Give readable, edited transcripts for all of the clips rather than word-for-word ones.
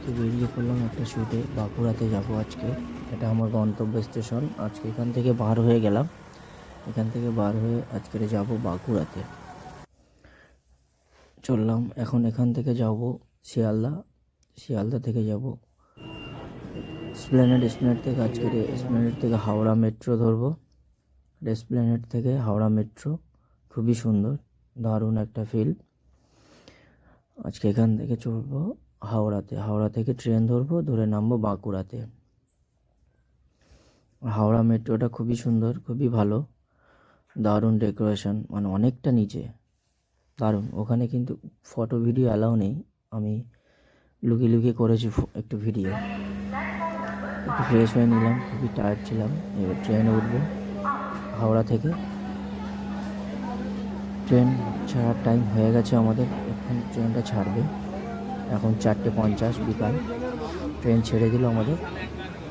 আজকে বেরিয়ে পড়লাম একটা শ্যুটে। বাঁকুড়াতে যাব আজকে। এটা আমার গন্তব্য স্টেশন। আজকে এখান থেকে বার হয়ে গেলাম। এখান থেকে বার হয়ে আজকে যাব বাঁকুড়াতে। চললাম এখন। এখান থেকে যাব শিয়ালদা। শিয়ালদা থেকে যাব এসপ্ল্যানেড। এসপ্ল্যানেড থেকে আজকে এসপ্ল্যানেড থেকে হাওড়া মেট্রো ধরবো। এসপ্ল্যানেড থেকে হাওড়া মেট্রো খুবই সুন্দর, দারুণ একটা ফিল। আজকে এখান থেকে চলবো হাওড়াতে। হাওড়া থেকে ট্রেন ধরবো, ধরে নামবো বাঁকুড়াতে। হাওড়া মেট্রোটা খুবই সুন্দর, খুবই ভালো, দারুণ ডেকোরেশন, মানে অনেকটা নিচে, দারুণ। ওখানে কিন্তু ফটো ভিডিও অ্যালাউ নেই। আমি লুকিয়ে লুকিয়ে করেছি একটু ভিডিও। একটু ফ্রেশ হয়ে নিলাম, খুবই টায়ার্ড ছিলাম। এবার ট্রেনে উঠবো হাওড়া থেকে। ট্রেন ছাড়ার টাইম হয়ে গেছে আমাদের। এখন ট্রেনটা ছাড়বে, এখন 4:50 বিকাল। ট্রেন ছেড়ে দিল আমাদের।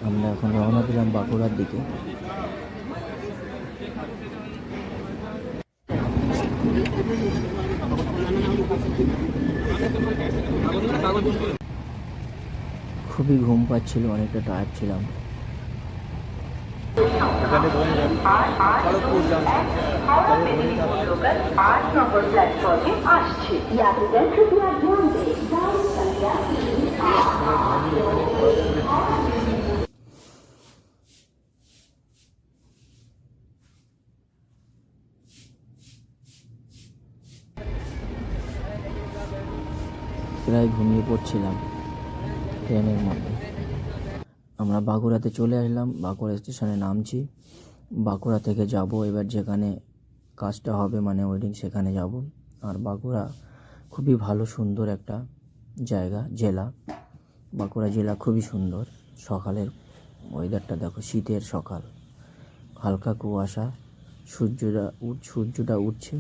আমরা এখন রওনা দিলাম বাঁকুড়ার দিকে। খুবই ঘুম পাচ্ছিল, অনেকটা টায়ার্ড ছিলাম। প্রায় ঘুমিয়ে পড়ছিলাম ট্রেনের মধ্যে। আমরা বাঁকুড়াতে চলে আসলাম, বাঁকুড়া স্টেশনে নামছি। বাঁকুড়া থেকে যাব এবার যেখানে কাজটা হবে, মানে ওয়েডিং, সেখানে যাব। আর বাঁকুড়া খুবই ভালো, সুন্দর একটা জায়গা, জেলা। বাঁকুড়া জেলা খুবই সুন্দর। সকালের ওয়েদারটা দেখো, শীতের সকাল, হালকা কুয়াশা, সূর্যটা উঠছে,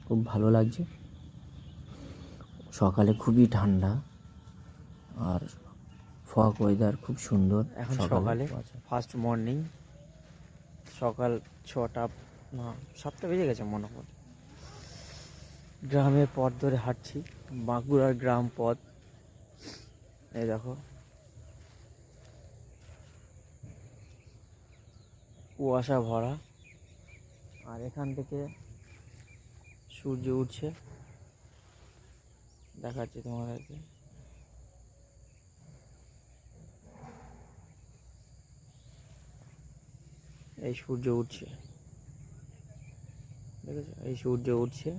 খুব ভালো লাগছে। সকালে খুবই ঠান্ডা আর ফগ ওয়েদার, খুব সুন্দর। এখন সকালে ফার্স্ট মর্নিং, সকাল 6টা না 7টা বেজে গেছে মনে হয়। গ্রামের পথ ধরে হাঁটছি, বাঁকুড়ার গ্রাম পথ। এই দেখো কুয়াশা ভরা, আর এখান থেকে সূর্য উঠছে, দেখাচ্ছি তোমাদেরকে। এই সূর্য উঠছে, দেখেছো? এই সূর্য উঠছে,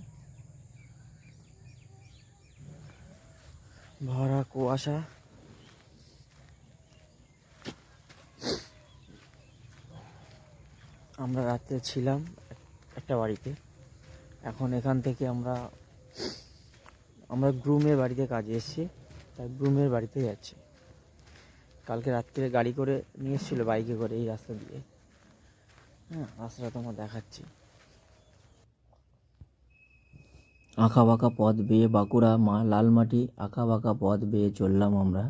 ভরা কুয়াশা। আমরা রাত্রে ছিলাম একটা বাড়িতে। এখন এখান থেকে আমরা গ্রুমের বাড়িতে কাজে এসেছি, তাই গ্রুমের বাড়িতে যাচ্ছি। কালকে রাত্রে গাড়ি করে নিয়ে এসেছিলো, বাইকে করে, এই রাস্তা দিয়ে। হ্যাঁ, রাস্তাটা তোমার দেখাচ্ছি। আঁকা বাঁকা পথ বেয়ে বাঁকুড়া লালমাটি আঁকা বাঁকা পথ বেয়ে চললাম আমরা।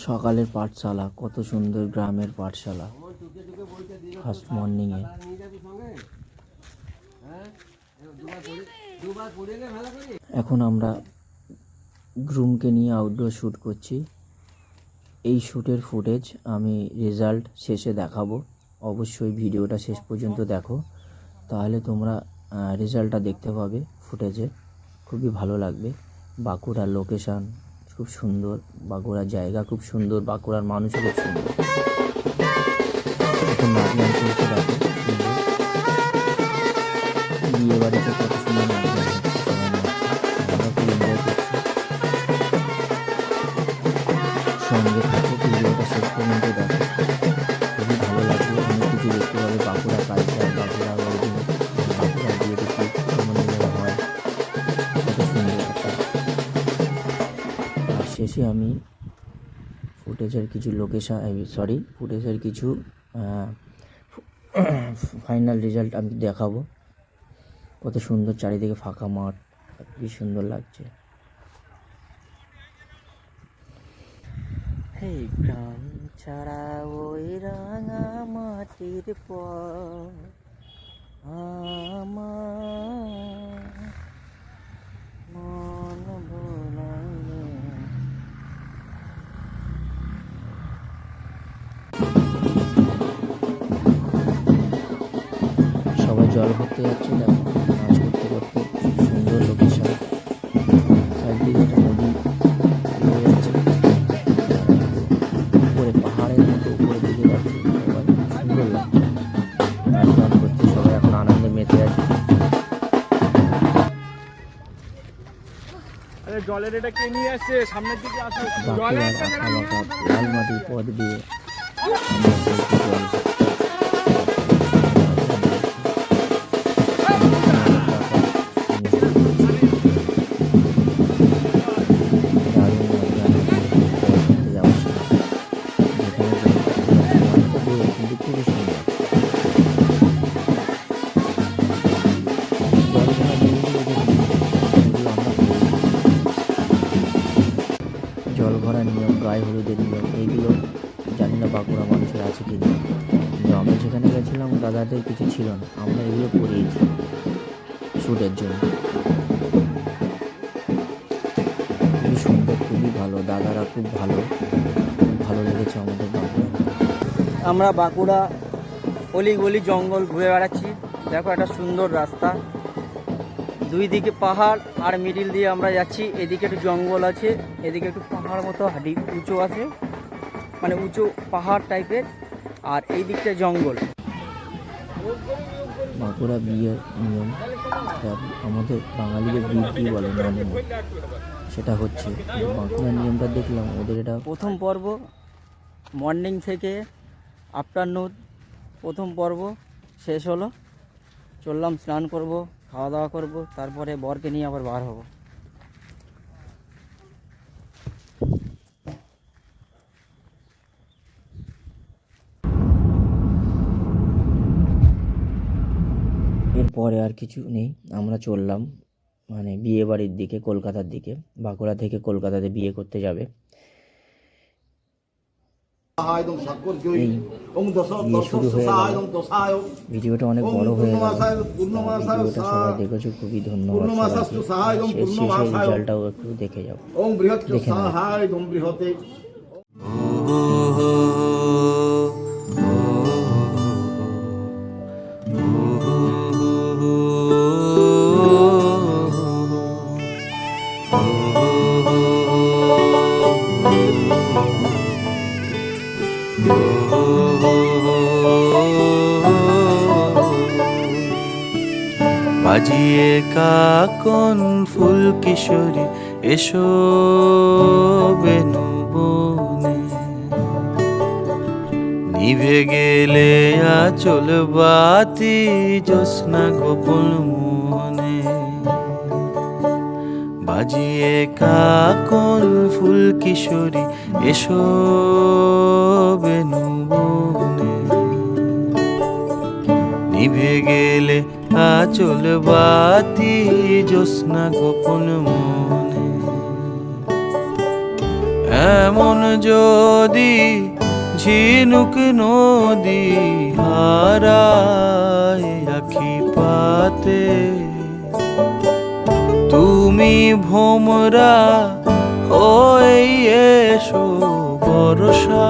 সকালের পাঠশালা, কত সুন্দর গ্রামের পাঠশালা, ফার্স্ট মর্নিংয়ে। এখন আমরা গ্রুমকে নিয়ে আউটডোর শ্যুট করছি। এই শ্যুটের ফুটেজ আমি রেজাল্ট শেষে দেখাবো। অবশ্যই ভিডিওটা শেষ পর্যন্ত দেখো, তাহলে তোমরা রেজাল্টটা দেখতে পাবে ফুটেজে। খুবই ভালো লাগবে। বাঁকুড়ার লোকেশান খুব সুন্দর, বাঁকুড়ার জায়গা খুব সুন্দর, বাঁকুড়ার মানুষও খুব সুন্দর। এখন নাচ গান চলছে, দেখো সুন্দর। বিয়ে বাড়িতে কত সুন্দর নাচ গান হচ্ছে, সবাই নাচছে, আমরা খুব এনজয় করছি। সঙ্গে থাকো, ভিডিওটা শেষ পর্যন্ত দেখো, খুবই ভালো লাগবে। অনেক কিছু দেখতে পাবে, বাঁকুড়া কালচার, বাঁকুড়া ওয়েডিং, বাঁকুড়া বিয়েতে কী কেমন নিয়ম হয়, কত সুন্দর একটা। আর শেষে আমি ফুটেজের কিছু ফাইনাল রেজাল্ট আমি দেখাবো। কত সুন্দর চারিদিকে ফাঁকা মাঠ, খুবই সুন্দর লাগছে। এই গ্রাম ছাড়া ওই রাঙা মাটির পর আমার মন সবাই জল ভরতে যাচ্ছে, দেখো নাচ করতে করতে। সুন্দর লোকেশন, সাইড দিকে একটা নদী বয়ে যাচ্ছে, উপরে পাহাড়ের মতো উপরের দিকে যাচ্ছে। সবাই সুন্দর লাগছে, নাচ গান করছে, সবাই এখন আনন্দে মেতে আছে। জলের এটা কে নিয়ে আসছে? সামনের দিকে আসো। বাঁকুড়ার আঁকাবাঁকা লাল মাটির পথ দিয়ে আমরা চলছি জল। কিন্তু খুবই সুন্দর। জল ভরার নিয়ম, গায়ে হলুদের নিয়ম, এইগুলো জানি না বাঁকুড়া মানুষের আছে কি না, কিন্তু আমরা যেখানে গেছিলাম দাদাদের কিছু ছিল না, আমরা এগুলো করিয়েছি শ্যুটের জন্য। খুবই সুন্দর, খুবই ভালো, দাদারা খুব ভালো, খুব ভালো লেগেছে আমাদের বাঁকুড়া। আমরা বাঁকুড়া অলি গলি জঙ্গল ঘুরে বেড়াচ্ছি। দেখো একটা সুন্দর রাস্তা, দুই দিকে পাহাড় আর মিডিল দিয়ে আমরা যাচ্ছি। এদিকে একটু জঙ্গল আছে, এদিকে একটু পাহাড় মতো হাঁটি উঁচু আছে, মানে উঁচু পাহাড় টাইপের, আর এই দিকটা জঙ্গল। বাঁকুড়া বিয়ের নিয়ম, আমাদের বাঙালিদের বিয়ে বলে নর্মাল, সেটা হচ্ছে বাঁকুড়ার নিয়মটা দেখলাম ওদের। এটা প্রথম পর্ব মর্নিং থেকে আফটারনুন, প্রথম পর্ব শেষ হলো। চললাম, স্নান করব, খাওয়া দাওয়া করব, তারপরে বরকে নিয়ে আবার বার হব। এরপরে আর কিছু নেই, আমরা চললাম মানে বিয়ে বাড়ির দিকে, কলকাতার দিকে। বাঁকুড়া থেকে কলকাতাতে বিয়ে করতে যাবে। এই বিয়ে শুরু হয়ে গেল, ভিডিওটা অনেক বড় হয়ে গেল। ভিডিওটা সবাই দেখেছো, খুবই ধন্যবাদ সবাইকে। শেষে রেজাল্টটাও একটু দেখে যাও, দেখে নাও। বাজিয়ে কাকন ফুল কিশোরী এসো বেনু বনে, নিভে গেলে আচল বাতি জ্যোৎস্না গোপন মনে। বাজিয়ে কাকন ফুল কিশোরী এসো বেনু বনে, নিভে গেলে আচল বাতি জ্যোৎস্না গোপন মনে। এমন যদি ঝিনুক নদী হারায় আখি পাতে, তুমি ভোমরা হয়ে এসো বর্ষা